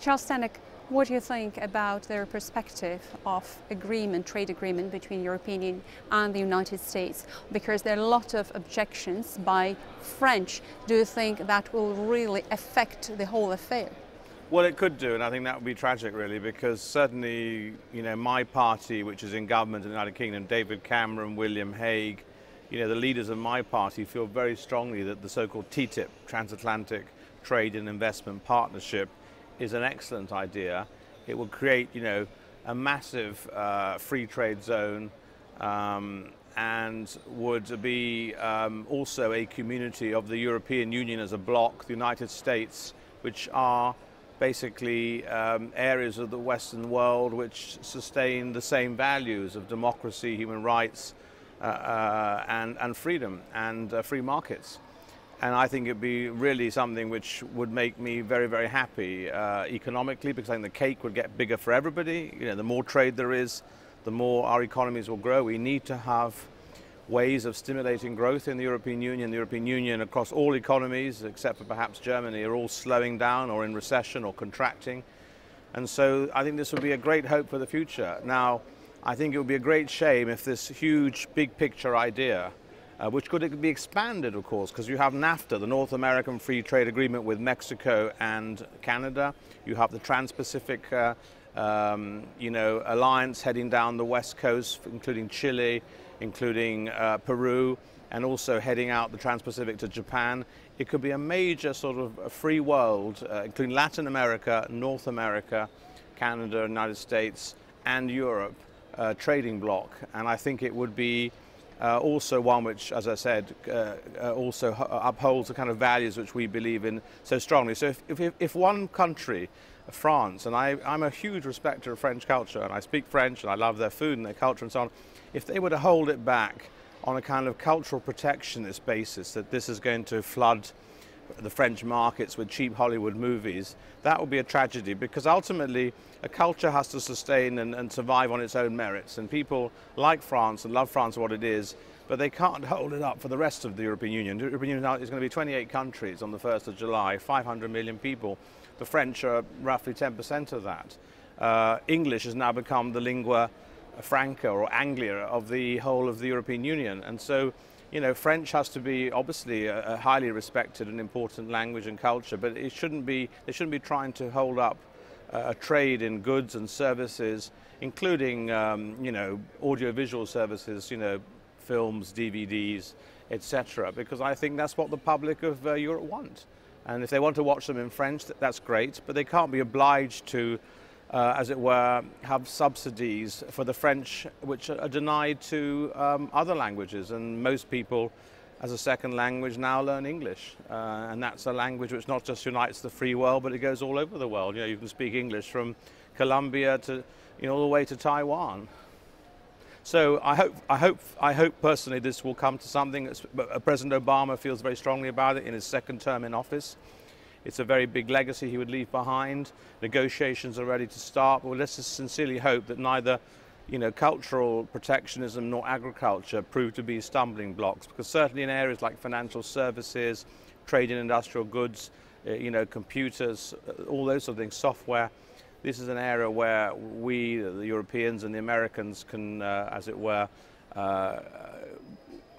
Charles Tannock, what do you think about their perspective of agreement, trade agreement between the European Union and the United States? Because there are a lot of objections by French. Do you think that will really affect the whole affair? Well, it could do, and I think that would be tragic, really, because certainly, my party, which is in government in the United Kingdom, David Cameron, William Hague, the leaders of my party feel very strongly that the so-called TTIP, Transatlantic Trade and Investment Partnership, is an excellent idea. It will create, a massive free trade zone and would be also a community of the European Union as a bloc, the United States, which are basically areas of the Western world which sustain the same values of democracy, human rights, and freedom and free markets. And I think it'd be really something which would make me very, very happy economically, because I think the cake would get bigger for everybody. The more trade there is, the more our economies will grow. We need to have ways of stimulating growth in the European Union. The European Union, across all economies, except for perhaps Germany, are all slowing down or in recession or contracting. And so I think this would be a great hope for the future. Now, I think it would be a great shame if this huge, big picture idea, which could be expanded, of course, because you have NAFTA, the North American Free Trade Agreement with Mexico and Canada. You have the Trans-Pacific, alliance heading down the west coast, including Chile, including Peru, and also heading out the Trans-Pacific to Japan. It could be a major sort of a free world, including Latin America, North America, Canada, United States, and Europe, trading bloc. And I think it would be also one which, as I said, also upholds the kind of values which we believe in so strongly. So if one country, France, and I'm a huge respecter of French culture, and I speak French, and I love their food and their culture and so on, if they were to hold it back on a kind of cultural protectionist basis, that this is going to flood the French markets with cheap Hollywood movies, that would be a tragedy, because ultimately a culture has to sustain and survive on its own merits, and people like France and love France for what it is, but they can't hold it up for the rest of the European Union. The European Union now is going to be 28 countries on the 1st of July, 500 million people. The French are roughly 10% of that. English has now become the lingua franca or Anglia of the whole of the European Union, and so French has to be obviously a highly respected and important language and culture, but they shouldn't be trying to hold up a trade in goods and services, including audiovisual services, films, DVDs, etc. Because I think that's what the public of Europe want. And if they want to watch them in French, that's great, but they can't be obliged to, as it were, have subsidies for the French which are denied to other languages. And most people, as a second language, now learn English. And that's a language which not just unites the free world, but it goes all over the world. You can speak English from Colombia to, all the way to Taiwan. So I hope personally this will come to something. President Obama feels very strongly about it in his second term in office. It's a very big legacy he would leave behind. Negotiations are ready to start. But let's just sincerely hope that neither, cultural protectionism nor agriculture prove to be stumbling blocks. Because certainly in areas like financial services, trade in industrial goods, computers, all those sort of things, software, this is an area where we, the Europeans and the Americans, can, as it were,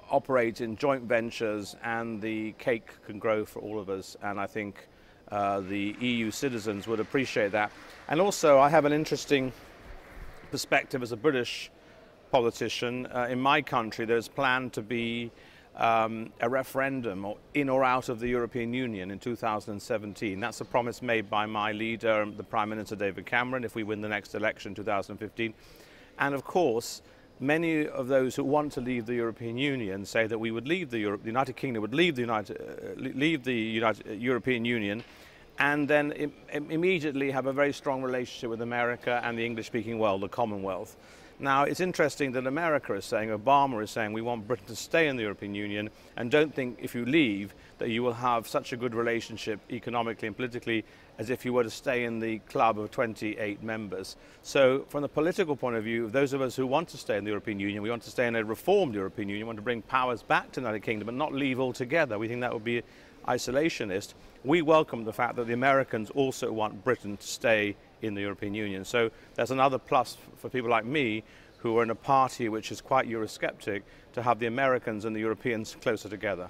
operate in joint ventures, and the cake can grow for all of us. And I think the EU citizens would appreciate that. And also, I have an interesting perspective as a British politician. In my country, there's planned to be a referendum in or out of the European Union in 2017. That's a promise made by my leader, the Prime Minister David Cameron, if we win the next election in 2015. And of course, many of those who want to leave the European Union say that we would leave the United Kingdom would leave the European Union, and then immediately have a very strong relationship with America and the English-speaking world, the Commonwealth. Now, it's interesting that America is saying, Obama is saying, we want Britain to stay in the European Union, and don't think if you leave that you will have such a good relationship economically and politically as if you were to stay in the club of 28 members. So from the political point of view, those of us who want to stay in the European Union, we want to stay in a reformed European Union, we want to bring powers back to the United Kingdom and not leave altogether. We think that would be, isolationist, we welcome the fact that the Americans also want Britain to stay in the European Union. So there's another plus for people like me who are in a party which is quite Eurosceptic to have the Americans and the Europeans closer together.